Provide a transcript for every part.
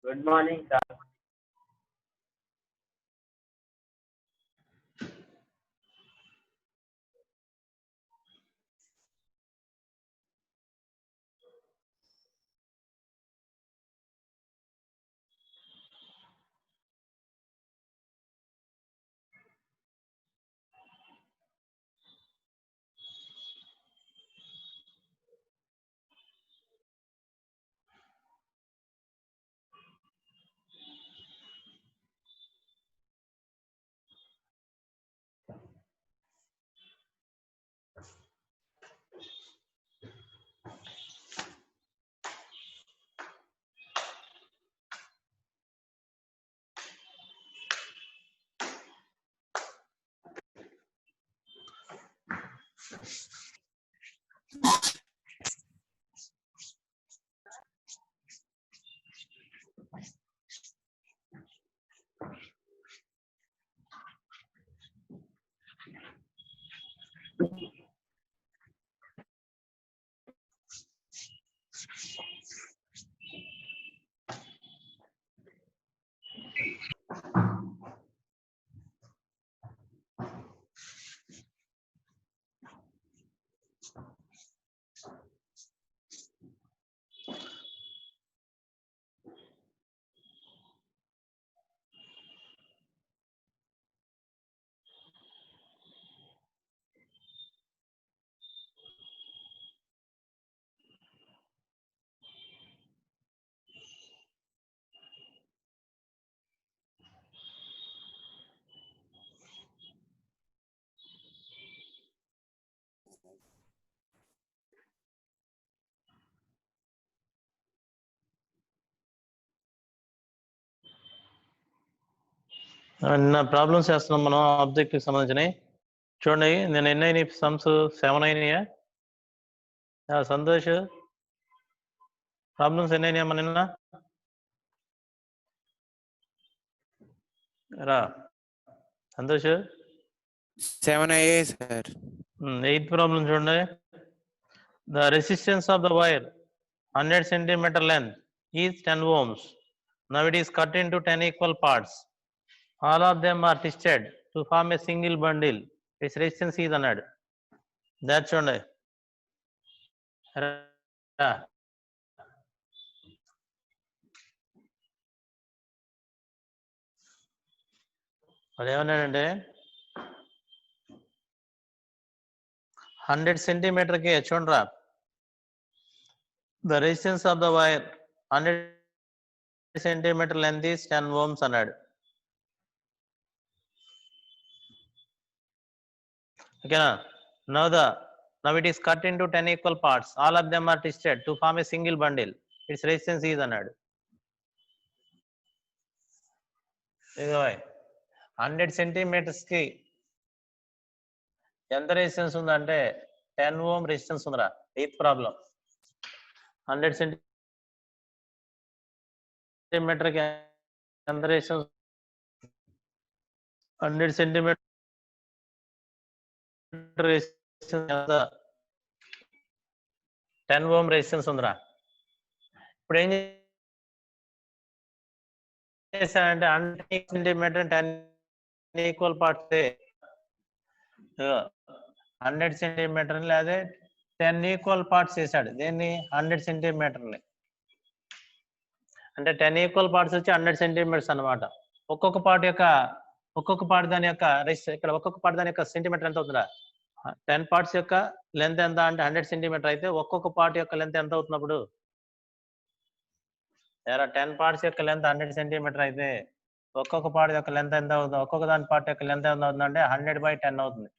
Good morning, sir. నిన్న problems చేస్తున్నాం మనం ఆబ్జెక్ట్ కి సంబంధించినవి. చూడండి, నేను ఎన్ని అయినాయి సమ్స్? 7 అయినాయా? సంతోష్, ప్రాబ్లమ్స్ ఎన్ని అయినాయమ్మా నిన్న? రా సంతోష్. 7 అయ్యాయి సార్. 8th ప్రాబ్లం చూడండి. The resistance of the wire 100 cm length is 10 ohms. Now it is cut into 10 equal parts. All of them are twisted to form a single bundle. Its resistance is అన్నాడు. That చూడండి. అదేమన్నాడంటే 100 cm చూడరా, the resistance of the wire 100 cm length is 10 ohms అన్నాడు. ఓకేనా? Now it is cut into 10 equal parts. All of them are twisted to form a single bundle. Its resistance is అన్నాడు. 100 centimeters కి ఎంత resistance ఉందంటే 10 ohm resistance ఉందిరా. 8th problem. 100 centimeter కి ఎంత resistance? 100 centimeter resistance ఎంత? 10 ohm రెసిస్టెన్స్ ఉందిరా. ఇప్పుడు ఏం చేశానంటే 100 centimeter 10 ఈక్వల్ పార్ట్స్ 100 centimeter లేదా 10 ఈక్వల్ పార్ట్స్ చేశాడు. దేన్ని? 100 centimeter ని. అంటే 10 ఈక్వల్ పార్ట్స్ వచ్చి 100 centimeters అన్నమాట. ఒక్కొక్క పార్ట్ దాని యొక్క ఇక్కడ ఒక్కొక్క పార్ట్ దాని యొక్క సెంటీమీటర్ ఎంత అవుతుందా? 10 పార్ట్స్ యొక్క లెంత్ ఎంత అంటే 100 centimeter అయితే ఒక్కొక్క పార్ట్ యొక్క లెంత్ ఎంత అవుతున్నప్పుడు? 10 పార్ట్స్ యొక్క లెంత్ 100 centimeter అయితే ఒక్కొక్క పార్ట్ యొక్క లెంత్ ఎంత అవుతుంది? ఒక్కొక్క దాని పార్ట్ యొక్క లెంత్ ఎంత అవుతుంది అంటే 100/10 అవుతుంది.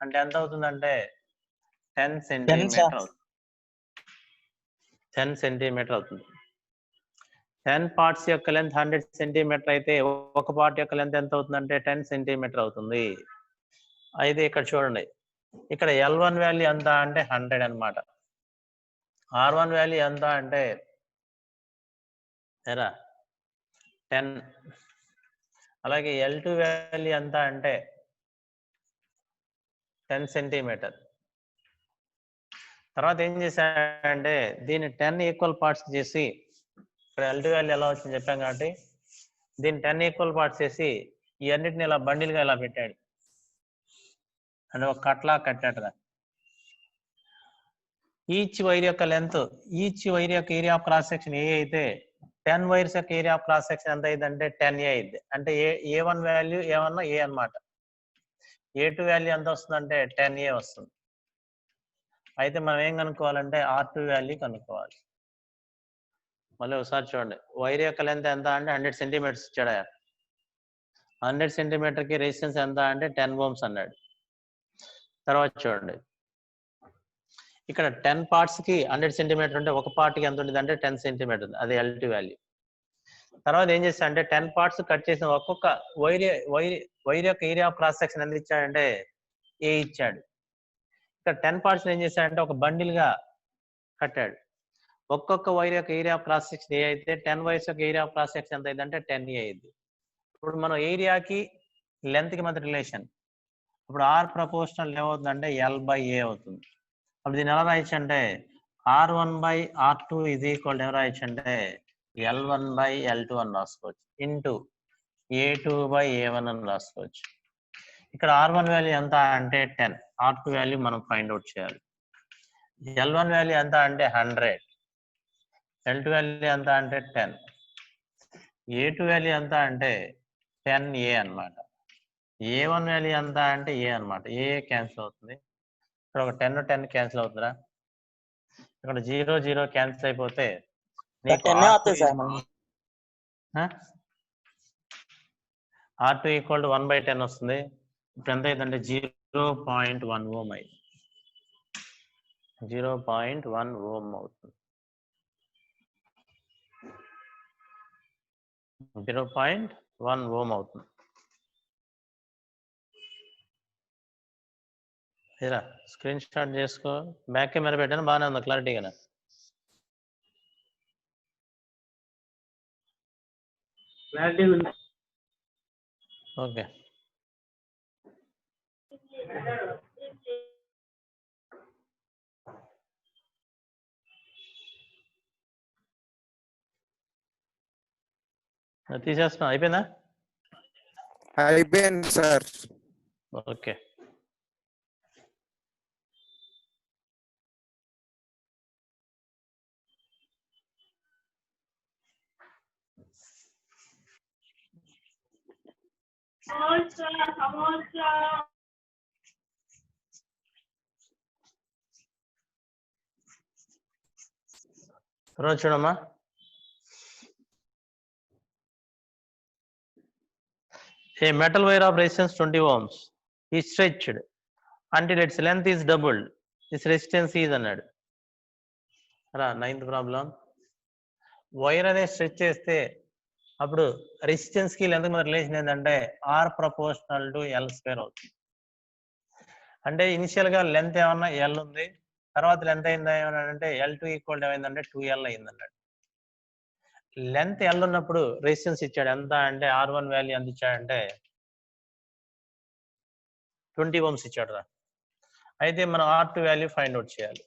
అంటే ఎంత అవుతుందంటే 10 centimeter అవుతుంది. 10 centimeter అవుతుంది. 10 పార్ట్స్ యొక్క లెంత్ 100 centimeter అయితే ఒక పార్ట్ యొక్క లెంత్ ఎంత అవుతుందంటే 10 centimeter అవుతుంది. అయితే ఇక్కడ చూడండి, ఇక్కడ L1 వాల్యూ ఎంత అంటే 100 అన్నమాట. R1 వాల్యూ ఎంత అంటే 10. అలాగే L2 వాల్యూ ఎంత అంటే 10 centimeter. తర్వాత ఏం చేశాడంటే దీన్ని 10 ఈక్వల్ పార్ట్స్ చేసి ఇక్కడ L2 వాల్యూ ఎలా వచ్చింది చెప్పాం కాబట్టి దీన్ని 10 ఈక్వల్ పార్ట్స్ చేసి ఈ అన్నిటిని ఇలా బండిల్గా ఇలా పెట్టాడు, అంటే ఒక కట్లా కట్టాడుగా. ఈచ్ వైర్ యొక్క లెంత్, ఈచ్ వైర్ యొక్క ఏరియా ఆఫ్ క్రాస్ సెక్షన్ ఏ అయితే 10 వైర్స్ యొక్క ఏరియా ఆఫ్ క్రాస్ సెక్షన్ ఎంత అయింది అంటే 10A అయింది. అంటే A1 వాల్యూ ఏమన్నా ఏ అన్నమాట. A2 వాల్యూ ఎంత వస్తుందంటే 10A వస్తుంది. అయితే మనం ఏం కనుక్కోవాలంటే R2 వాల్యూ కనుక్కోవాలి. మళ్ళీ ఒకసారి చూడండి, వైర్ యొక్క లెంత్ ఎంత అంటే 100 సెంటీమీటర్స్ ఇచ్చాడు. 100 సెంటీమీటర్కి రెసిస్టెన్స్ ఎంత అంటే 10 ఓమ్స్ అన్నాడు. తర్వాత చూడండి, ఇక్కడ 10 parts కి 100 సెంటీమీటర్ ఉంటే ఒక పార్ట్కి ఎంత ఉంటుంది అంటే 10 సెంటీమీటర్, అది L2 వాల్యూ. తర్వాత ఏం చేస్తా అంటే 10 parts కట్ చేసిన ఒక్కొక్క వైర్ యొక్క ఏరియా ఆఫ్ క్రాస్ సెక్షన్ ఎంత ఇచ్చాడంటే ఏ ఇచ్చాడు. ఇక్కడ 10 parts ఏం చేశాడంటే ఒక బండిల్ గా కట్టాడు. ఒక్కొక్క వైర్ యొక్క ఏరియా ఆఫ్ క్రాస్ సెక్షన్ ఏ అయితే 10 వైర్స్ యొక్క ఏరియా ఆఫ్ క్రాస్ సెక్షన్ ఎంత అయిందంటే 10A అయింది. ఇప్పుడు మనం ఏరియాకి లెంత్ కి మధ్య రిలేషన్, ఇప్పుడు R ప్రపోర్షనల్ ఏమవుతుందంటే L/A అవుతుంది. అప్పుడు దీన్ని ఎలా రాయొచ్చు అంటే R1/R2 ఈజ్ ఈక్వల్ ఎలా రాయొచ్చు అంటే L1/L2 అని రాసుకోవచ్చు, ఇంటూ A2/A1 అని రాసుకోవచ్చు. ఇక్కడ R1 వాల్యూ ఎంత అంటే 10, R2 వాల్యూ మనం ఫైండ్ అవుట్ చేయాలి. L1 వాల్యూ ఎంత అంటే 100, L2 వాల్యూ ఎంత అంటే 10, A2 వాల్యూ ఎంత అంటే 10A అన్నమాట. A1 వాల్యూ ఎంత అంటే A అన్నమాట. A క్యాన్సిల్ అవుతుంది, ఇక్కడ ఒక 10 క్యాన్సిల్ అవుతుందా, ఇక్కడ 0 0 క్యాన్సిల్ అయిపోతే నీకు R2 ఈక్వల్ టు 1/10 వస్తుంది. ఇప్పుడు ఎంత అయిందంటే 0.1 ఓం అయింది, 0.1 ఓం అవుతుంది, 0.1 ఓం అవుతుంది. ఇలా స్క్రీన్ షాట్ చేసుకో, బ్యాక్ కెమెరా పెట్టాను, బాగానే ఉంది క్లారిటీగా. ఓకే, తీసేస్తున్నా, అయిపోయిందా? అయిపోయింది సార్. ఓకే, తర్వాత చూడమ్మా, a metal wire of resistance 20 ohms is stretched until its length is doubled, its resistance is అన్నాడు. రా 9th ప్రాబ్లం. వైర్ అనేది స్ట్రెచ్ చేస్తే అప్పుడు రెసిస్టెన్స్ కి లెంత్ మీద రిలేషన్ ఏంటంటే R ప్రపోర్షనల్ టు L² అవుతుంది. అంటే ఇనిషియల్ గా లెంత్ ఏమన్నా L ఉంది, తర్వాత లెంత్ అయిందా ఏమన్నాడంటే L2 ఈక్వల్ ఏమైందంటే 2L అయింది అన్నాడు. లెంత్ L ఉన్నప్పుడు రెసిస్టెన్స్ ఇచ్చాడు ఎంత అంటే R1 వాల్యూ ఎంత ఇచ్చాడంటే 20 ఓమ్స్ ఇచ్చాడు రా. అయితే మనం R2 వాల్యూ ఫైండ్ అవుట్ చేయాలి.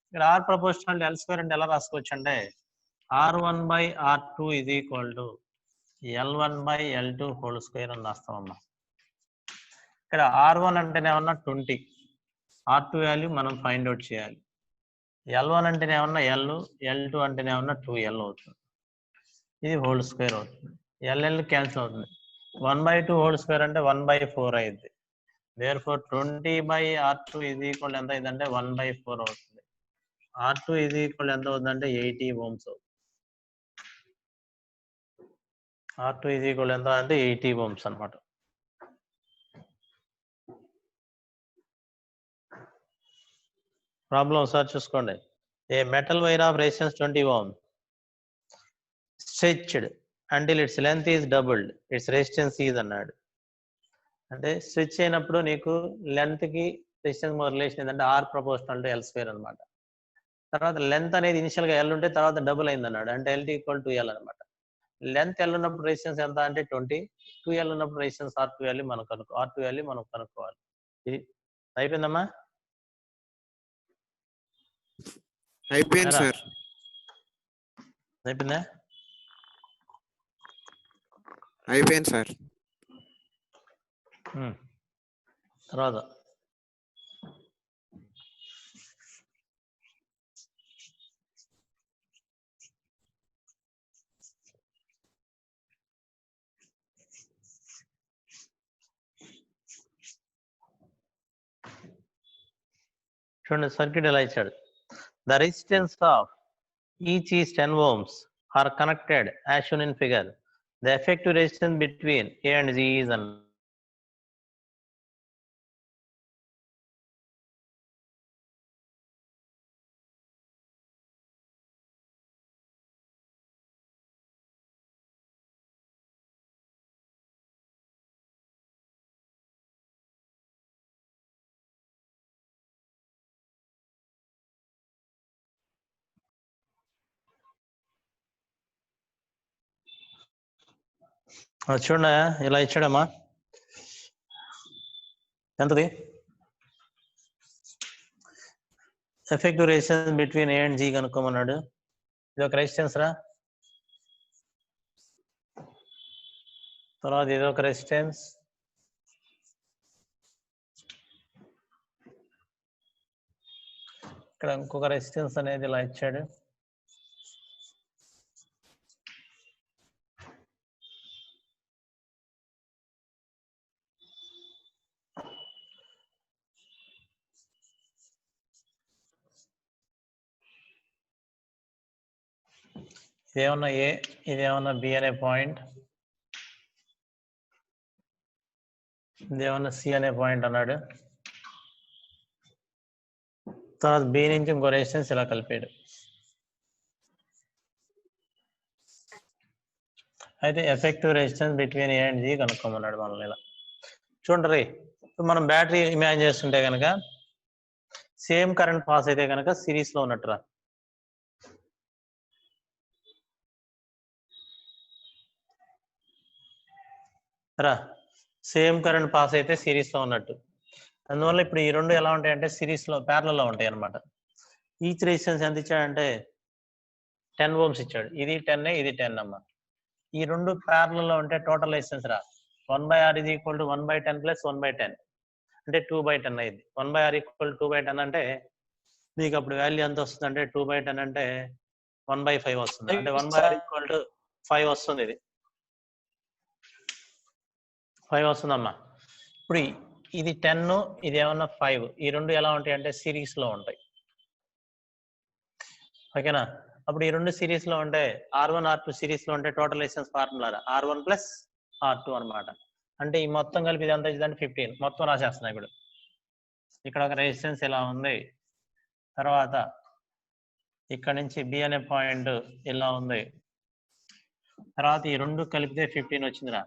ఇక్కడ R ప్రపోర్షనల్ టు L² అంటే ఎలా రాసుకోవచ్చు అంటే R1/R2 is equal to L1/L2 whole square అని రాస్తామమ్మా. ఇక్కడ R1 అంటేనేమన్నా 20, R2 వాల్యూ మనం ఫైండ్ అవుట్ చేయాలి. L1 అంటేనేమన్నా L, L2 అంటేనేమన్నా 2L అవుతుంది, ఇది హోల్ స్క్వేర్ అవుతుంది. LL క్యాన్సిల్ అవుతుంది, 1/2 హోల్ స్క్వేర్ అంటే 1/4 అయింది. therefore 20/R2 ఈజ్ ఈక్వల్ ఎంత అయిందంటే 1/4 అవుతుంది. R2 ఈజ్ ఈక్వల్ ఎంత అవుతుందంటే 80 ఓమ్స్ అవుతుంది. R2 ఈజ్ ఈక్వల్ ఎంత అంటే 80 ఓమ్స్ అనమాట. ప్రాబ్లం ఒకసారి చూసుకోండి. A metal wire of resistance 20 ohm stretched until its length is doubled, its resistance is అన్నాడు. అంటే స్ట్రెచ్ అయినప్పుడు నీకు లెంత్ కి రెసిస్టెన్స్ రిలేషన్ ఏంటంటే R ప్రపోర్షనల్ టు L² అనమాట. తర్వాత లెంత్ అనేది ఇనిషియల్ గా L ఉంటే తర్వాత డబుల్ అయింది అన్నాడు, అంటే L ఈక్వల్ టు L అనమాట. లెంత్ L ఉన్నప్పుడు రెసిస్టెన్స్ ఎంత అంటే 20, 2L ఉన్నప్పుడు రెసిస్టెన్స్ R2 వాల్యూ మనం కనుక్కోవాలి. ఇది అయిపోయిందమ్మా? అయిపోయింది సార్. అయిపోయిందా? అయిపోయింది సార్. తర్వాత చూడండి సర్క్యూట్ ఎలా ఇచ్చాడు. The resistance of each is 10 ohms are connected as shown in figure. The effective resistance between A and Z is an చూడండి ఇలా ఇచ్చాడమ్మా. ఎంతది effective resistance between A and G కనుక్కోమన్నాడు. ఇది ఒక రెసిస్టెన్స్ రా. తర్వాత ఇది ఒక రెసిస్టెన్స్. ఇక్కడ ఇంకొక రెసిస్టెన్స్ అనేది ఇలా ఇచ్చాడు. ఇదేమన్నా ఏ, ఇదేమన్నా బి అనే పాయింట్, ఇదేమన్నా సి అనే పాయింట్ అన్నాడు. తర్వాత బి నుంచి ఇంకో రెసిస్టెన్స్ ఇలా కలిపాడు. అయితే effective resistance between A and G కనుక్కోమన్నాడు మనల్ని. ఇలా చూడండి, ఇప్పుడు మనం బ్యాటరీ ఇమాజిన్ చేస్తుంటే కనుక సేమ్ కరెంట్ పాస్ అయితే కనుక సిరీస్ లో ఉన్నట్టురా. సేమ్ కరెంట్ పాస్ అయితే సిరీస్ లో ఉన్నట్టు. అందువల్ల ఇప్పుడు ఈ రెండు ఎలా ఉంటాయంటే సిరీస్ లో ప్యారలల్ లో ఉంటాయి అనమాట. ఈచ్ రెసిస్టెన్స్ ఎంత ఇచ్చాడంటే 10 ohms ఇచ్చాడు. ఇది 10, ఇది 10 అమ్మా. ఈ రెండు ప్యారలల్ లో ఉంటే టోటల్ రెసిస్టెన్స్ రా 1/R is equal to 1/10 plus 1/10 అంటే 2/10 అయింది. 1/R equal to 2/10 అంటే మీకు అప్పుడు వాల్యూ ఎంత వస్తుంది అంటే 2/10 అంటే 1/5 వస్తుంది. అంటే 1/R equal to 5 వస్తుంది. ఇది 5 వస్తుందమ్మా. ఇప్పుడు ఇది 10, ఇది ఏమన్నా 5, ఈ రెండు ఎలా ఉంటాయి అంటే సిరీస్ లో ఉంటాయి. ఓకేనా? అప్పుడు ఈ రెండు సిరీస్ లో ఉంటే R1 R2 సిరీస్ లో ఉంటే total resistance formula R1 plus R2 అనమాట. అంటే ఈ మొత్తం కలిపి ఇది ఎంత ఇచ్చిందంటే 15. మొత్తం రాసేస్తున్నా ఇప్పుడు. ఇక్కడ ఒక రెసిస్టెన్స్ ఇలా ఉంది. తర్వాత ఇక్కడ నుంచి బి అనే పాయింట్ ఇలా ఉంది. తర్వాత ఈ రెండు కలిపితే 15 వచ్చిందిరా.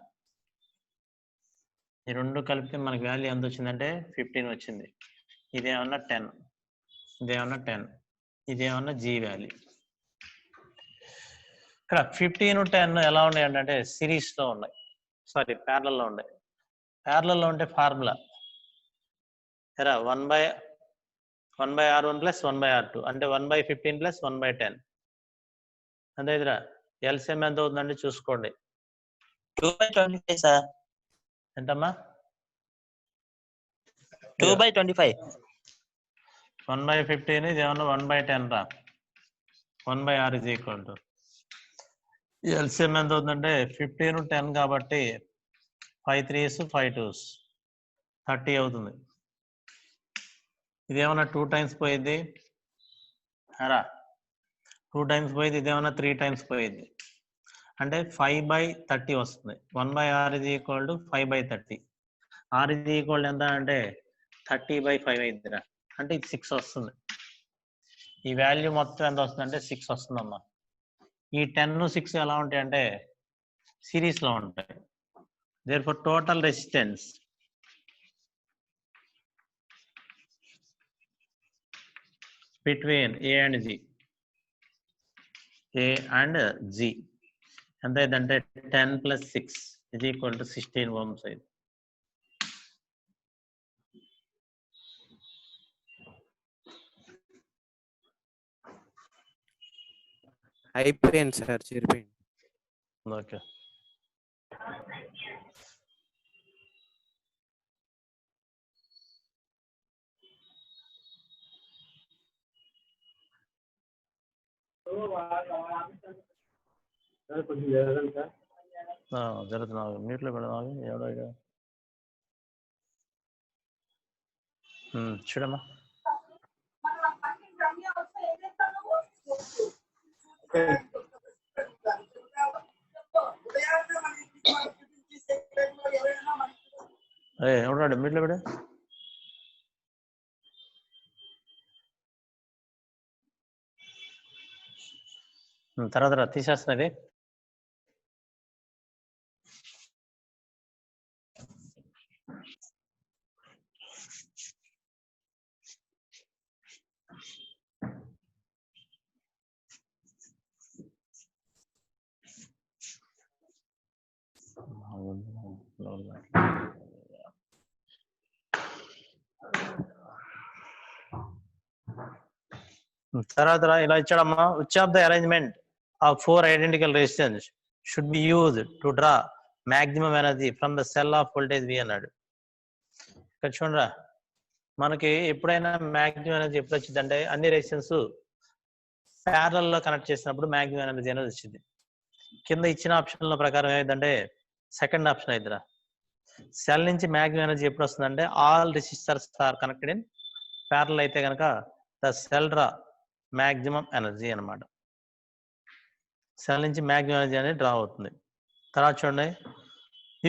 ఈ రెండు కలిపితే మనకి వాల్యూ ఎంత వచ్చిందంటే 15 వచ్చింది. ఇదేమన్నా 10, ఇదేమన్నా 10, ఇదేమన్నా జీ వాల్యూ. ఇక్కడ 15, 10 ఎలా ఉన్నాయి అంటే సిరీస్ లో ఉన్నాయి, సారీ ప్యారలల్ లో ఉన్నాయి. ప్యారలల్ లో ఉంటే ఫార్ములా 1/R1 ప్లస్ 1/R2 అంటే 1/15 ప్లస్ 1/10. అంతే ఇదిరా. ఎల్సిఎం ఎంత అవుతుందంటే చూసుకోండి. 2/25 సార్. ఎంతమ్మా? 2/25. 1/15 ఇది ఏమన్నా 1/10 రా. 1/R is equal to LCM ఎంత అవుతుందంటే 15, 10 కాబట్టి 5 3s 5 2s 30 అవుతుంది. ఇదేమన్నా 2 times పోయింది అరా. 2 times పోయింది. ఇదేమన్నా 3 times పోయింది. అంటే 5/30 వస్తుంది. 1/R is equal to 5/30. R is equal ఎంత అంటే 30/5 అయిందిరా. అంటే ఇది 6 వస్తుంది. ఈ వాల్యూ మొత్తం ఎంత వస్తుంది అంటే 6 వస్తుందమ్మా. ఈ 10, 6 ఎలా ఉంటాయి అంటే సిరీస్ లో ఉంటాయి. Therefore total resistance between A and G, A and G ఎంత అయిందంటే 10 plus 6 is equal to 16 ohms అయింది. అయిపోయింది సార్, చెరిపోయింది. ఓకే. జరుగుతున్నావు మ్యూట్లో పెడదాం. ఎవడో చూడమ్మా. ఎవడాడు మ్యూట్లో పెడు. తర్వాత తీసేస్తున్నది. తర్వాత ఇలా ఇచ్చాడమ్మా. Which of the arrangement of 4 identical resistance should be used to draw maximum energy from the cell of voltage V అన్నాడు. ఇక్కడ చూడరా, మనకి ఎప్పుడైనా మాక్సిమం ఎనర్జీ ఎప్పుడు వచ్చింది అంటే అన్ని రెసిస్టెన్స్ ప్యారలల్ లో కనెక్ట్ చేసినప్పుడు మాక్సిమం ఎనర్జీ అనేది వచ్చింది. కింద ఇచ్చిన ఆప్షన్ల ప్రకారం ఏదంటే సెకండ్ ఆప్షన్ అయిద్దిరా. సెల్ నుంచి మాక్సిమం ఎనర్జీ ఎప్పుడు వస్తుందంటే all resistors are connected in parallel అయితే కనుక the cell draw maximum energy అన్నమాట. సెల్ నుంచి మాక్సిమం ఎనర్జీ అనేది డ్రా అవుతుంది. తర్వాత చూడండి,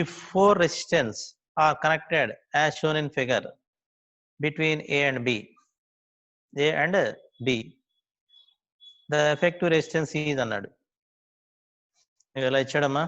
if 4 resistance are connected as shown in figure between A and B the effective resistance is అన్నాడు. ఇలా ఇచ్చాడమ్మా.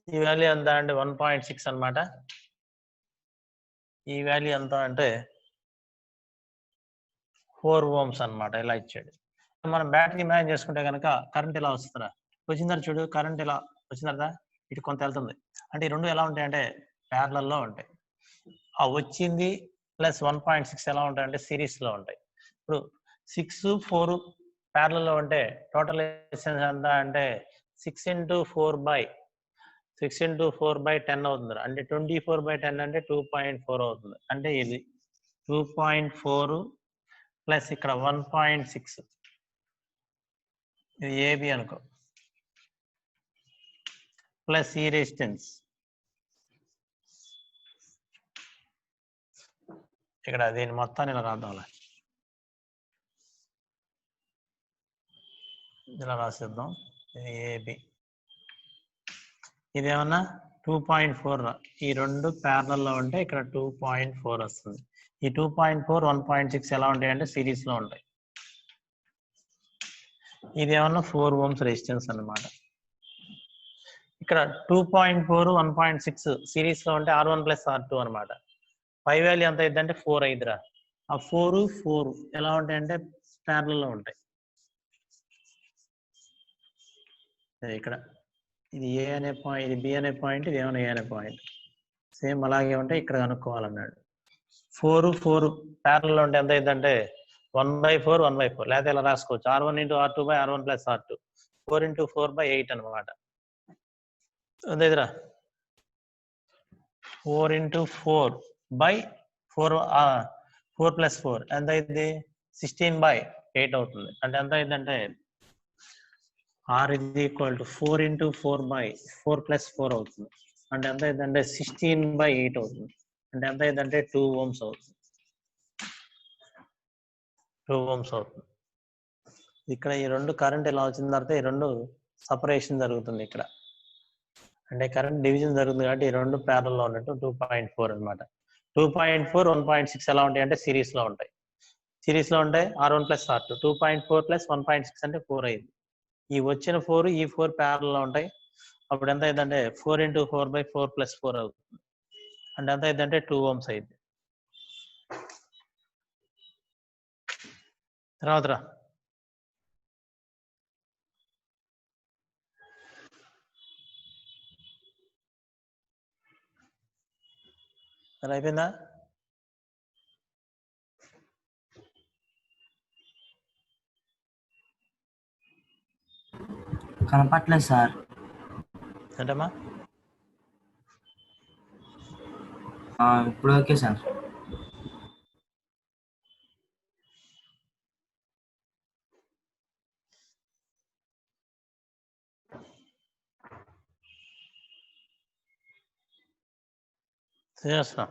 ఈ వాల్యూ ఎంత అంటే 1.6 అన్నమాట. ఈ వాల్యూ ఎంత అంటే 4 ohms అన్నమాట. ఇలా ఇచ్చాడు. మనం బ్యాటరీ ఇమాజిన్ చేసుకుంటే కనుక కరెంట్ ఇలా వస్తుందా, వచ్చిందని చూడు. కరెంట్ ఇలా వచ్చిందా, ఇటు కొంత వెళ్తుంది. అంటే ఈ రెండు ఎలా ఉంటాయి అంటే ప్యారలల్ లో ఉంటాయి. ఆ వచ్చింది ప్లస్ 1.6 ఎలా ఉంటాయి అంటే సిరీస్ లో ఉంటాయి. ఇప్పుడు 6, 4 ప్యారలల్ లో ఉంటే టోటల్ రెసిస్టెన్స్ ఎంత అంటే 6 × 4/10 అవుతుంది. అంటే 24/10 అంటే 2.4 అవుతుంది. అంటే ఇది 2.4 ప్లస్ ఇక్కడ 1.6 ఇది AB అనుకో, ప్లస్ ఈ రెసిస్టెన్స్ ఇక్కడ దీని మొత్తాన్ని ఇలా రాద్దాం. ఇలా రాసేద్దాం. ఇది AB, ఇదేమన్నా 2.4. ఈ రెండు ప్యారలల్ లో ఉంటే ఇక్కడ 2.4 వస్తుంది. ఈ 2.4, 1.6 ఎలా ఉంటాయి అంటే సిరీస్ లో ఉంటాయి. ఇదేమన్నా 4 ohms రెసిస్టెన్స్ అన్నమాట. ఇక్కడ 2.4, 1.6 సిరీస్ లో ఉంటే R1 + R2 అనమాట. పై వాల్యూ ఎంత అయిందంటే 4 అయిద్దిరా. ఆ 4 ఎలా ఉంటాయంటే ప్యారలల్ లో ఉంటాయి. ఇక్కడ ఇది A అనే పాయింట్, ఇది B అనే పాయింట్, ఇది ఏమైనా A అనే పాయింట్ సేమ్ అలాగే ఉంటే ఇక్కడ కనుక్కోవాలన్నాడు. 4 ప్యారలల్ లో ఉంటే ఎంత అయిందంటే 1/4, 1/4. లేకపోతే ఇలా రాసుకోవచ్చు, R1 × R2/R1 + R2, 4 × 4/8 అనమాట. అదేదిరా 4 × 4/4, 4 + 4 ఎంత అయింది 16/8 అవుతుంది. అంటే ఎంత అయిందంటే R = 4 × 4/4 + 4 అవుతుంది. అంటే ఎంత అయిందంటే 16/8 అవుతుంది. అంటే ఎంత అయిందంటే 2 ohms అవుతుంది. 2 ohms అవుతుంది. ఇక్కడ ఈ రెండు కరెంట్ ఇలా వచ్చిన తర్వాత ఈ రెండు సపరేషన్ జరుగుతుంది ఇక్కడ. అంటే కరెంట్ డివిజన్ జరుగుతుంది కాబట్టి ఈ రెండు ప్యారల్ లో ఉన్నట్టు 2.4 అన్నమాట. 2.4 1.6 ఎలా ఉంటాయి అంటే సిరీస్ లో ఉంటాయి. సిరీస్ లో ఉంటాయి R1 ప్లస్ R2 2.4 ప్లస్ 1.6 అంటే 4 అయింది. ఈ వచ్చిన 4 ఈ 4 ప్యారల్ లో ఉంటాయి. అప్పుడు ఎంత అయిందంటే 4 × 4/4 ప్లస్ 4 అవుతుంది. అంటే ఎంత అయిందంటే 2 ohms అయింది. తర్వాత రా అది అయిపోయిందా? కనపట్లేదు సార్. ఏంటమ్మా? ఇప్పుడు ఓకే సార్. చేస్తా.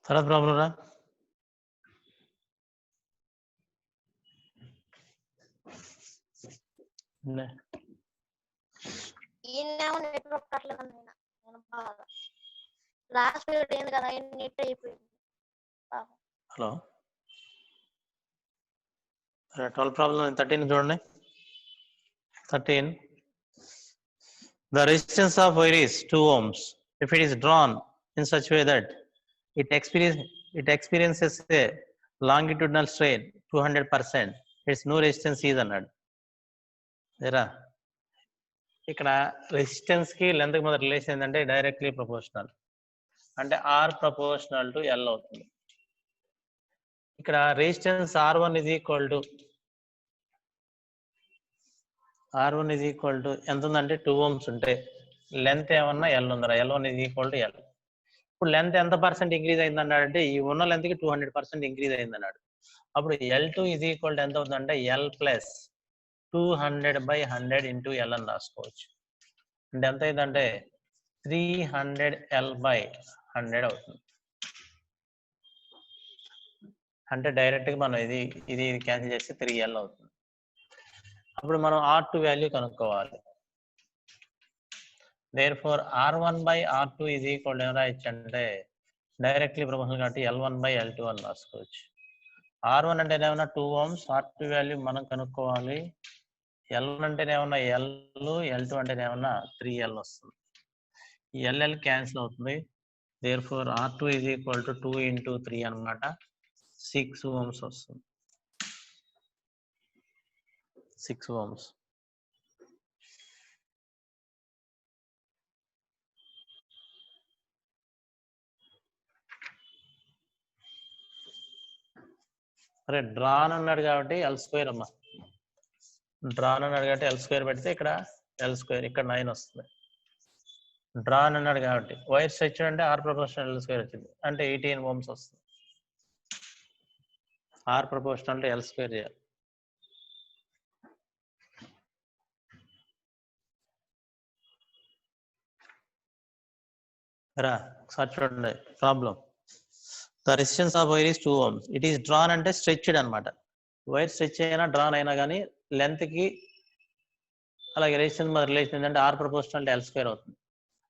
తర్వాత ప్రాబ్లం రా. ఈయనేమో నెట్వర్క్ అట్లేదు బాగా లాస్ట్ పీరియడ్ ఏంది కదా నెట్ అయిపోయింది. హలో 12 ప్రాబ్లం 13 చూడండి. 13 the resistance of wire is 2 ohms if it is drawn in such way that it experiences a longitudinal strain 200%, its no resistance is అన్నాడు. ఏరా ఇక్కడ రెసిస్టెన్స్ కి లెంత్ కి మధ్య రిలేషన్ ఏంటంటే డైరెక్ట్లీ ప్రపోర్షనల్, అంటే R ప్రపోర్షనల్ టు L అవుతుంది. ఇక్కడ resistance R1 is equal to ఎంత ఉందంటే 2 ohms ఉంటే లెంత్ ఏమన్నా L ఉందరా, L1 is equal to L. ఇప్పుడు లెంత్ ఎంత పర్సెంట్ ఇంక్రీజ్ అయింది అన్నాడంటే ఈ ఉన్న లెంత్ కి 200% ఇంక్రీజ్ అయింది అన్నాడు. అప్పుడు L2 is equal to ఎంత అవుతుందంటే L ప్లస్ 200/100 into L అని రాసుకోవచ్చు. అంటే ఎంత అయిందంటే 300L/100 అవుతుంది. అంటే డైరెక్ట్గా మనం ఇది క్యాన్సిల్ చేస్తే 3L అవుతుంది. అప్పుడు మనం R2 వాల్యూ కనుక్కోవాలి. therefore R1/R2 is equal to ఎలా ఇచ్చంటే డైరెక్ట్లీ ప్రపోర్షనల్ కాబట్టి L1/L2 అని రాసుకోవచ్చు. R1 అంటే ఏమన్నా 2 ohms, R2 వాల్యూ మనం కనుక్కోవాలి. L1 అంటే ఏమన్నా L, L2 అంటే ఏమన్నా 3L వస్తుంది. ఈ LL క్యాన్సిల్ అవుతుంది. therefore R2 is equal to 2 into 3 అన్నమాట 6 ohms వస్తుంది. 6 ohms. అరే డ్రాన్ అన్నాడు కాబట్టి L² అమ్మా. డ్రాన్ అన్నాడు కాబట్టి L² పెడితే ఇక్కడ L², ఇక్కడ 9 వస్తుంది. డ్రాన్ అన్నాడు కాబట్టి వైర్ స్ట్రెచ్ అంటే R ప్రపోర్షనల్ L² వచ్చింది అంటే 18 ohms వస్తుంది. R ప్రపోర్షనల్ టు L² చేయాలి. రా ఒకసారి చూడండి problem. The resistance of wire is 2 ohms. It is drawn అంటే స్ట్రెచ్డ్ అనమాట. వైర్ స్ట్రెచ్ అయినా డ్రాన్ అయినా కానీ లెంత్ కి అలాగే రెసిస్టెన్స్ మరి రిలేషన్ ఏంటంటే R ప్రపోర్షనల్ టు L² అవుతుంది.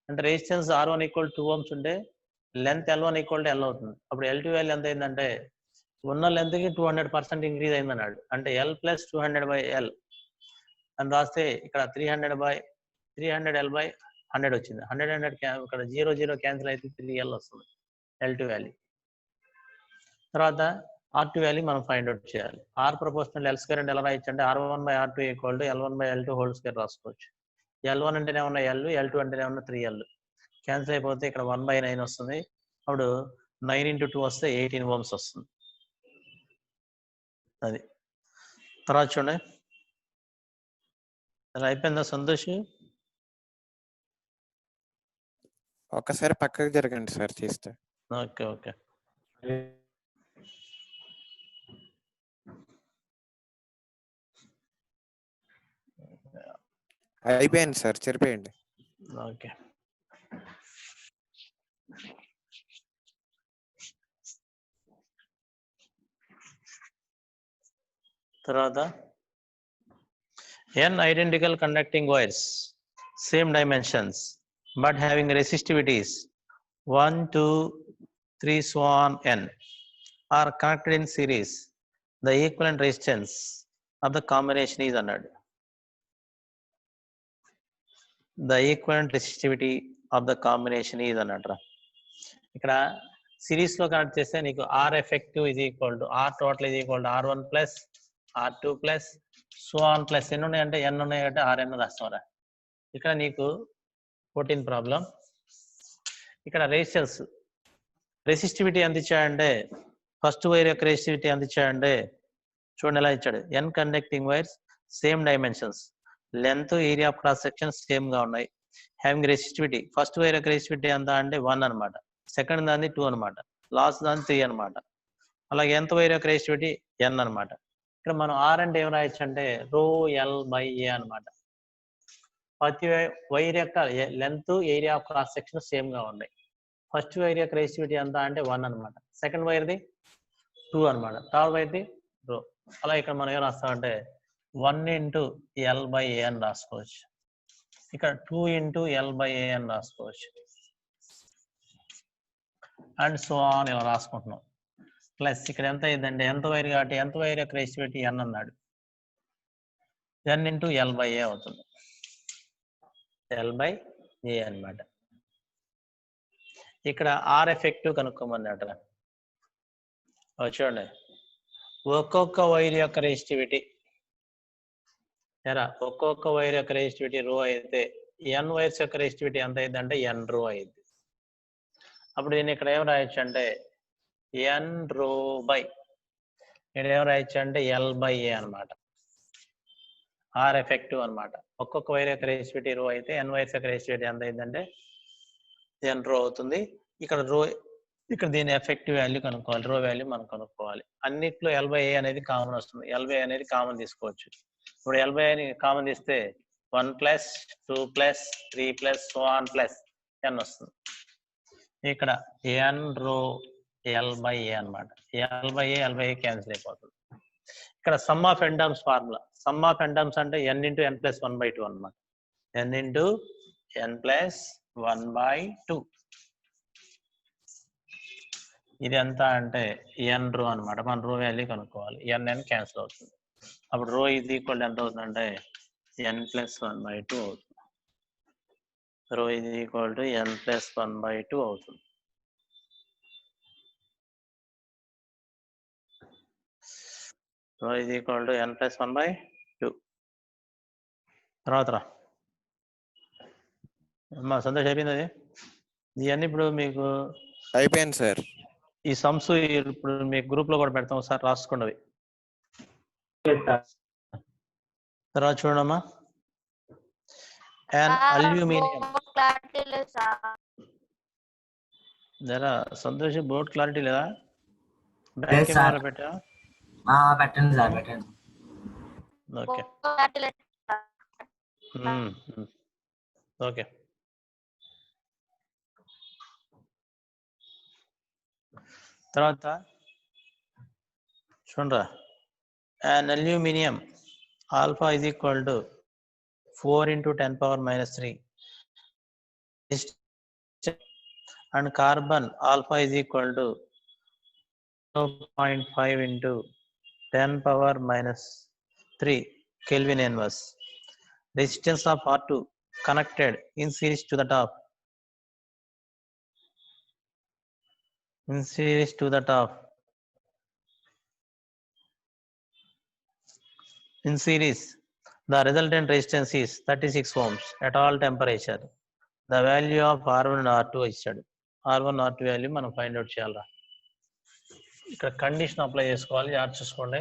అంటే రెసిస్టెన్స్ R1 = 2 ohms ఉంటే లెంత్ L1 = L అవుతుంది. అప్పుడు L2 వాల్యూ ఎంత అయిందంటే ఉన్న లెంత్ కి 200% ఇంక్రీజ్ అయింది అన్నాడు. అంటే L ప్లస్ 200/L అని రాస్తే ఇక్కడ 300L/100 వచ్చింది. 100 ఇక్కడ 0 క్యాన్సిల్ అయితే 3L వస్తుంది L2 వాల్యూ. తర్వాత R2 వాల్యూ మనం ఫైండ్ అవుట్ చేయాలి. R ప్రపోర్షనల్ L² అంటే ఎలా రాయొచ్చు అంటే R1/R2 = L1/L2 హోల్ స్క్వేర్ రాసుకోవచ్చు. L1 అంటేనే ఉన్న L, L2 అంటేనే ఉన్న 3L. క్యాన్సిల్ అయిపోతే ఇక్కడ 1/9 వస్తుంది. అప్పుడు 9 × 2 వస్తే 18 ohms వస్తుంది. అది తర్వాత చూడండి అలా అయిపోయిందా సంతోష్? ఒక్కసారి పక్కకు జరగండి సార్ చేస్తే. Okay okay. అయిపోయింది సార్, చెరిపేయండి. ఓకే. తర్వాత n identical conducting wires, same dimensions, but having resistivities 1, 2, 3, so on n, are connected in series. The equivalent resistance of the combination is అన్నాడు. The equivalent resistivity of the combination is అన్నట్రా. ఇక్కడ series లో connect చేస్తే నీకు R effective is equal to R total is equal to R1 plus R2 plus so on plus ఎన్ని ఉన్నాయంటే n ఉన్నాయి అంటే Rn రాస్తావరా. ఇక్కడ నీకు 14 ప్రాబ్లం. ఇక్కడ రెసిస్టివిటీ ఎంత ఇచ్చాడంటే ఫస్ట్ వైర్ యొక్క రెసిస్టివిటీ ఎంత ఇచ్చాడంటే చూడండి ఎలా ఇచ్చాడు. n conducting wires same dimensions, length area of cross section same గా ఉన్నాయి. హ్యావింగ్ రెసిస్టివిటీ ఫస్ట్ వైర్ యొక్క రెసిస్టివిటీ ఎంత అంటే 1 అనమాట, సెకండ్ దాన్ని 2 అనమాట, లాస్ట్ దాన్ని 3 అనమాట. అలాగే ఎంత వైర్ యొక్క రెసిస్టివిటీ n అనమాట. ఇక్కడ మనం ఆర్ అంటే ఏం రాయొచ్చు అంటే రో ఎల్ బై ఏ అనమాట. ప్రతి వైర్ యొక్క length area of cross section same గా ఉన్నాయి. ఫస్ట్ వైర్ యొక్క రెసిస్టివిటీ ఎంత అంటే 1 అనమాట, సెకండ్ వైర్ది 2 అనమాట, థర్డ్ వైర్ది రో. అలా ఇక్కడ మనం ఏం రాస్తామంటే 1 ఇంటూ ఎల్ బై ఏ అని రాసుకోవచ్చు. ఇక్కడ 2 ఇంటూ ఎల్ బై ఏ అని రాసుకోవచ్చు. అండ్ సో ఆన్ ఇలా రాసుకుంటున్నాం. ప్లస్ ఇక్కడ ఎంత అయిందంటే ఎంత వైర్ కాబట్టి ఎంత వైర్ యొక్క రెసిస్టివిటీ ఎన్ అన్నాడు, ఎన్ ఇంటూ ఎల్ బై ఏ అవుతుంది, ఎల్ బై ఏ అనమాట. ఇక్కడ ఆర్ ఎఫెక్టివ్ కనుక్కోమన్నట్టు చూడండి. ఒక్కొక్క వైర్ యొక్క రెసిస్టివిటీ ఒక్కొక్క వైర్ యొక్క రెసిస్టివిటీ రో అయితే ఎన్ వైర్స్ యొక్క రెసిస్టివిటీ ఎంత అయిందంటే ఎన్ రో అయింది. అప్పుడు నేను ఇక్కడ ఏం రాయొచ్చు అంటే ఎన్ రో బై ఇక్కడ ఏం రాయొచ్చు అంటే ఎల్ బై ఏ అనమాట. ఆర్ ఎఫెక్టివ్ అనమాట. ఒక్కొక్క వైర్ యొక్క రెసిస్టివిటీ రో అయితే ఎన్ వైర్స్ యొక్క రెసిస్టివిటీ ఎంత అయిందంటే ఎన్ రో అవుతుంది. ఇక్కడ దీని ఎఫెక్టివ్ వాల్యూ కనుక్కోవాలి, రో వాల్యూ మనం కనుక్కోవాలి. అన్నిట్లో ఎల్ బై ఏ అనేది కామన్ వస్తుంది, ఎల్ బై అనేది కామన్ తీసుకోవచ్చు. ఇప్పుడు ఎల్ బై అని కామన్ తీస్తే 1 plus 2 plus 3 plus so on plus n వస్తుంది. ఇక్కడ ఎన్ రో ఎల్ బై ఏ అనమాట. ఎల్ బై ఏ క్యాన్సిల్ అయిపోతుంది. ఇక్కడ sum of n terms formula, sum of n terms అంటే ఎన్ ఇంటూ ఎన్ ప్లస్ 1/2 అనమాట. ఎన్ ఇంటూ ఎన్ ప్లస్ 1/2 ఇది ఎంత అంటే ఎన్ రో అనమాట. మన రో వాల్యూ కనుక్కోవాలి. ఎన్ క్యాన్సిల్ అవుతుంది. అప్పుడు రో ఈజ్ ఈక్వల్ ఎంత అవుతుందంటే ఎన్ ప్లస్ 1/2 అవుతుంది. Rho is equal to n plus 1/2 అవుతుంది. Rho is equal to n plus 1/2. తర్వాత మా సంతోష్ అయిపోయింది అది. ఇవన్నీ ఇప్పుడు మీకు అయిపోయింది సార్. ఈ సమ్స్ ఇప్పుడు మీకు గ్రూప్ లో కూడా పెడతాం, ఒకసారి రాసుకోండి. తర్వాత చూడమ్మా, అల్యూమినియం జరా సంతోష్ బోర్డ్ క్లారిటీ లేదా? బ్యాక్ కెమెరా పెట్టా? పెట్టండి సార్, పెట్టండి. Okay okay. తర్వాత చూడరా, an aluminium alpha is equal to 4 into 10 power minus 3 and carbon alpha is equal to 0.5 into 10 power minus 3 Kelvin inverse. Resistance of R2 connected in series to the top. In series to the top. In series, the resultant resistance is 36 ohms at all temperature. The value of R1 and R2 ఇచ్చాడు. R1 R2 value మనం find out చేయాలా. ఇక్కడ condition apply చేసుకోవాలి, add చూసుకోండి.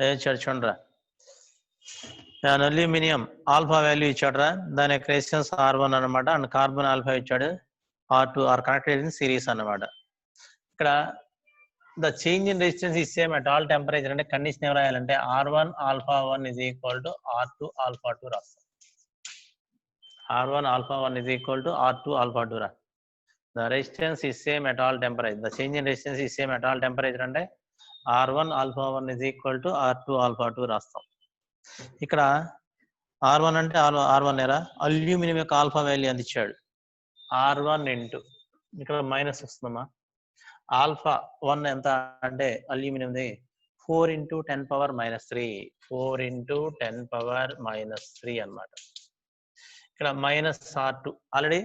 ఇచ్చాడు చూడరా, aluminium alpha value ఇచ్చాడురా, దాని యొక్క రెసిస్టెన్స్ R1 అనమాట, అండ్ కార్బన్ ఆల్ఫా ఇచ్చాడు R2 are connected in series అన్నమాట. ఇక్కడ the change in resistance is same at all temperature అంటే కండిషన్ ఏం రాయాలంటే R1 alpha 1 is equal to R2 alpha 2 రాస్తాం. R1 alpha 1 is equal to R2 alpha 2 రా. The resistance is same at all temperature. The change in resistance is same at all temperature అంటే R1 alpha 1 is equal to R2 alpha 2 రాస్తాం. ఇక్కడ R1 అంటే R1 ఏరా, aluminium యొక్క alpha value అంత ఇచ్చాడు R1 into, ఇక్కడ మైనస్ వస్తుందమ్మా, ఆల్ఫా 1 ఎంత అంటే అల్యూమినియంది 4 into 10 power minus 3, 4 into 10 power minus 3 అన్నమాట. ఇక్కడ మైనస్ R2, ఆల్రెడీ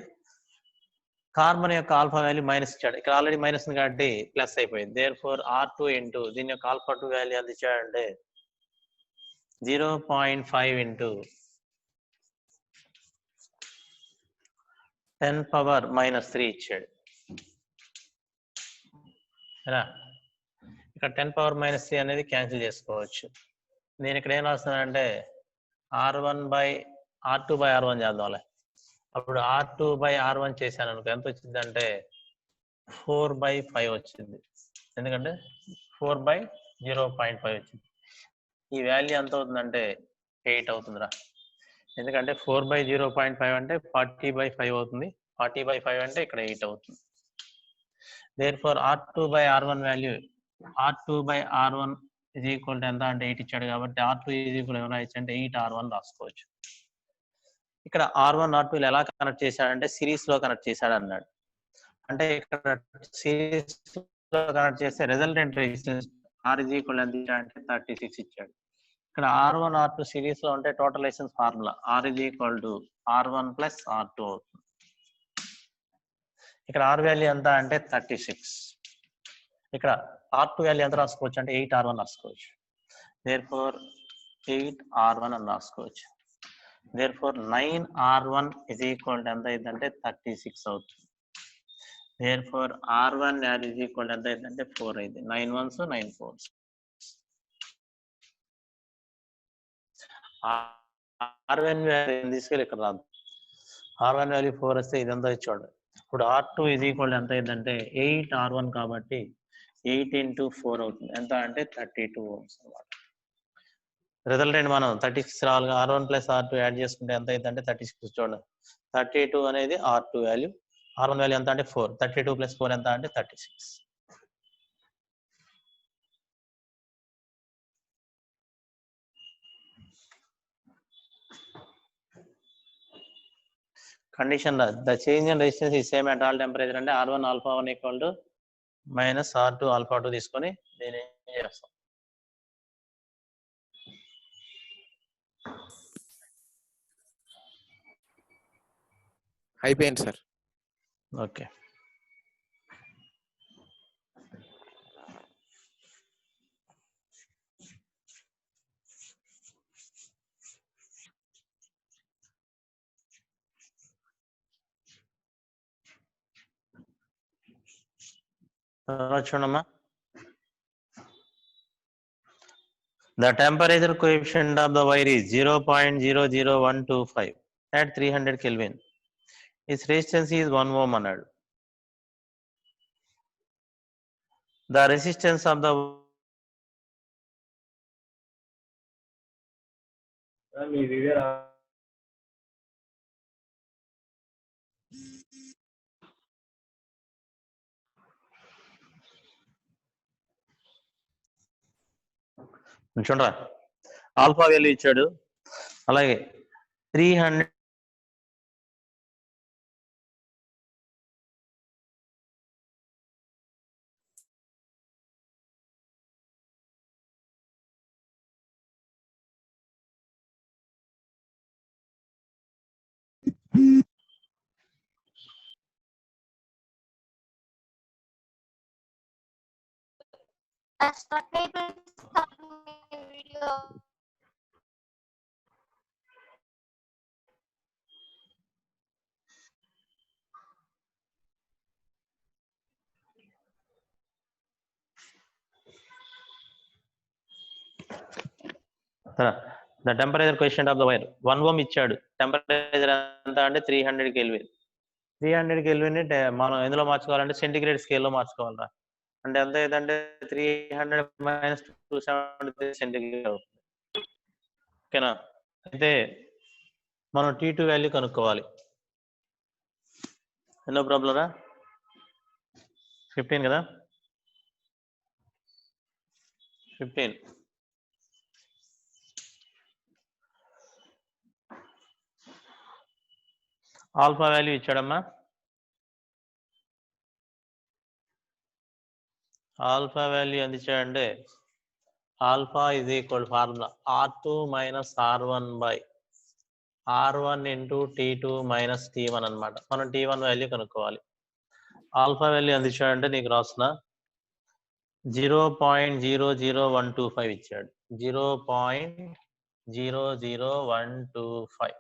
కార్బన్ యొక్క ఆల్ఫా వాల్యూ మైనస్ ఇచ్చాడు, ఇక్కడ ఆల్రెడీ మైనస్ కాబట్టి ప్లస్ అయిపోయింది. దేర్ఫోర్ R2 ఇంటూ దీని యొక్క ఆల్ఫా 2 వాల్యూ ఎంత ఇచ్చాడంటే 0.5 into 10 power minus 3 ఇచ్చాడు. ఇక్కడ 10 power minus 3 అనేది క్యాన్సిల్ చేసుకోవచ్చు. నేను ఇక్కడ ఏం రాస్తున్నానంటే R2 by R1 చేద్దాంలే. అప్పుడు R2 by R1 చేశాను అనుకో ఎంత వచ్చింది అంటే 4/5 వచ్చింది, ఎందుకంటే 4/0.5 వచ్చింది. ఈ వాల్యూ ఎంత అవుతుందంటే 8 అవుతుందిరా, ఎందుకంటే 4/0.5 అంటే 40/5 అవుతుంది, 40/5 అంటే ఇక్కడ 8 అవుతుంది. Therefore R2 by R1 value, R2 by R1 is equal to ఎంత అంటే 8 ఇచ్చాడు కాబట్టి R2 is equal to ఏమైనా ఇచ్చాడంటే 8R1 రాసుకోవచ్చు. ఇక్కడ R1 R2 ఎలా కనెక్ట్ చేశాడంటే సిరీస్ లో కనెక్ట్ చేశాడు అన్నాడు, అంటే ఇక్కడ సిరీస్ లో కనెక్ట్ చేస్తే resultant resistance R is equal to ఎంత అంటే 36 ఇచ్చాడు. ఇక్కడ R1 R2 సిరీస్ లో ఉంటే total resistance formula R is equal to R1 plus R2 అవుతుంది. ఇక్కడ R వాల్యూ ఎంత అంటే 36, ఇక్కడ R2 వాల్యూ ఎంత రాసుకోవచ్చు అంటే 8R1 రాసుకోవచ్చు. దేర్ఫోర్ 8R1 అని రాసుకోవచ్చు. Therefore 9R1 is equal to ఎంత అయిందంటే 36 అవుతుంది. Therefore R1 value is equal to ఎంత అయిందంటే 4 అయింది. 9 1s 9 4s. R1 వాల్యూ తీసుకెళ్ళి ఇక్కడ రాదు, R1 వాల్యూ 4 వస్తే ఇదంతా ఇచ్చాడు. ఇప్పుడు R2 is equal to ఎంత అయిందంటే 8R1 కాబట్టి 8 into 4 అవుతుంది, ఎంత అంటే 32 ohms అన్నమాట. రిజల్టెంట్ మనం 36 రావాలి, R1 plus R2 యాడ్ చేసుకుంటే ఎంత అయిందంటే 36 చూడండి. 32 అనేది R2 వాల్యూ, R1 వాల్యూ ఎంత అంటే 4, 32 plus 4 ఎంత అంటే 36. Condition the change in resistance ఈ సేమ్ అట్ ఆల్ టెంపరేచర్ అంటే R1 alpha 1 equal to minus R2 alpha 2 తీసుకొని దీన్ని చేస్తాం. అయిపోయింది సార్. ఓకే, చూడమ్మా. The temperature coefficient of the wire is 0.00125 at 300 Kelvin. Its resistance is 1 ohm అన్నాడు. The resistance of the చూడరా, alpha value ఇచ్చాడు, అలాగే 300 స్టక్ అయిపోయింది video. The temperature coefficient of the wire 1 ohm ఇచ్చాడు. టెంపరేచర్ ఎంత అంటే 300 kelvin. 300 kelvin మనం ఎందులో మార్చుకోవాలంటే సెంటిగ్రేడ్ స్కేల్లో మార్చుకోవాలరా. అంటే ఎంత ఏదంటే 300 మైనస్ 273 సెంటిగ్రేడ్ అవుతుంది. ఓకేనా? అయితే మనం T2 వాల్యూ కనుక్కోవాలి. ఎన్నో ప్రాబ్లం రా? 15 కదా? 15. ఆల్ఫా వాల్యూ ఇచ్చాడమ్మా. ఆల్ఫా వాల్యూ ఎంత ఇచ్చాడంటే alpha is equal formula R2 minus R1 by R1 into T2 minus T1 అనమాట. మనం T1 వాల్యూ కనుక్కోవాలి. ఆల్ఫా వాల్యూ ఎంత ఇచ్చాడంటే నీకు రాస్తున్నా 0.00125 ఇచ్చాడు. 0.00125.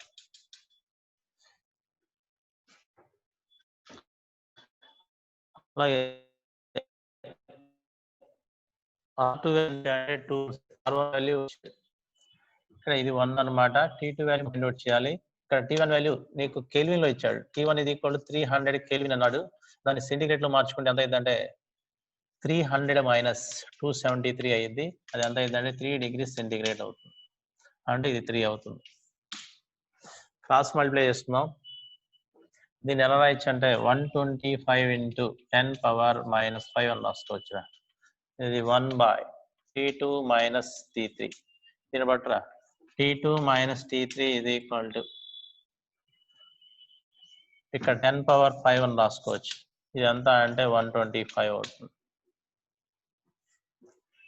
అలాగే R2 వాల్యూ వాల్యూ ఇక్కడ ఇది 1 అనమాట. T2 వాల్యూ ఫైండ్ అవుట్ చేయాలి. ఇక్కడ T1 వాల్యూ నీకు కెల్విన్ లో ఇచ్చాడు. T1 ఇది ఈక్వల్ 300 కెల్విన్ అన్నాడు. దాన్ని సెంటిగ్రేడ్ లో మార్చుకుంటే ఎంత అయిందంటే 300 మైనస్ 273 అయ్యింది. అది ఎంత అయిందంటే 3 డిగ్రీస్ సెంటిగ్రేడ్ అవుతుంది. అంటే ఇది 3 అవుతుంది. క్రాస్ మల్టిప్లై చేస్తున్నాం. దీన్ని ఎలా రాయొచ్చు అంటే 125 ఇంటూ 10 పవర్ మైనస్ 5 అని రాసుకోవచ్చు. ఇది 1 బై T2 మైనస్ T3. దీన్ని బట్టరా T2 మైనస్ T3 ఇది ఈక్వల్ టు ఇక్కడ 10 పవర్ 5 అని రాసుకోవచ్చు. ఇది ఎంత అంటే 125 అవుతుంది.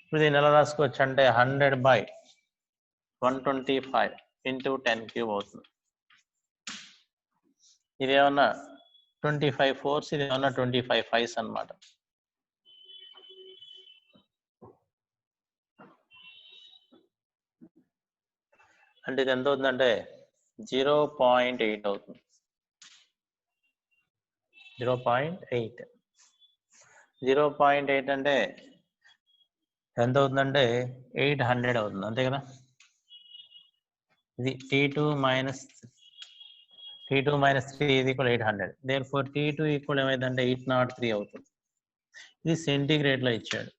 ఇప్పుడు దీన్ని ఎలా రాసుకోవచ్చు అంటే 100 బై 125 ఇంటూ 10 క్యూబ్ అవుతుంది. ఇది ఏమన్నా 25 ఫోర్స్, ఇది ఏమన్నా 25 ఫైవ్స్ అనమాట. అంటే ఇది ఎంత అవుతుందంటే 0.8 అవుతుంది. 0.8 అంటే ఎంత అవుతుందంటే 800 అవుతుంది. అంతే కదా? ఇది T2 మైనస్ 3 ఇది equal 800. There four T2 equal ఏమైందంటే 803 అవుతుంది. ఇది సెంటిగ్రేడ్ లో ఇచ్చాడు.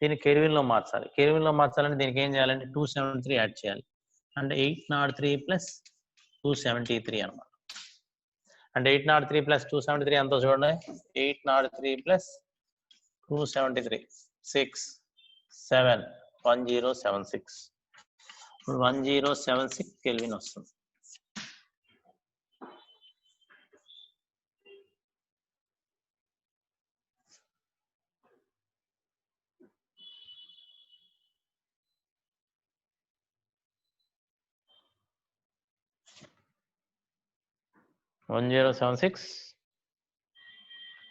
దీన్ని కెల్విన్ లో మార్చాలి. కెల్విన్ లో మార్చాలంటే దీనికి ఏం చేయాలంటే 273 యాడ్ చేయాలి. అంటే 803 ప్లస్ 273 అనమాట. అంటే 803 ప్లస్ 273 ఎంతో చూడండి. 803 ప్లస్ 273 6 7 1076. ఇప్పుడు 1076 కెల్విన్ వస్తుంది.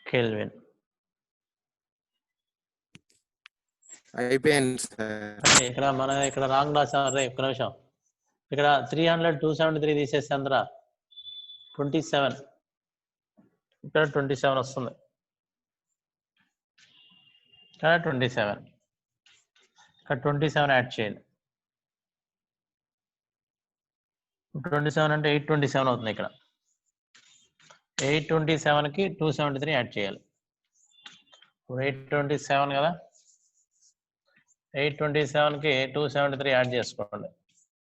కెల్విన్ అయిపోయింది సార్. ఇక్కడ రాంగ్ రాసాం రే. ఒక్క నిమిషం. ఇక్కడ 300 273 తీసేస్తే అందరా 27. ఇక్కడ 27 వస్తుంది. ఇక్కడ 27. ఇక్కడ 27 యాడ్ చేయండి. 27 అంటే 827 అవుతుంది. ఇక్కడ 827కి 273 యాడ్ చేయాలి. 827 కదా, 827కి 273 యాడ్ చేసుకోండి.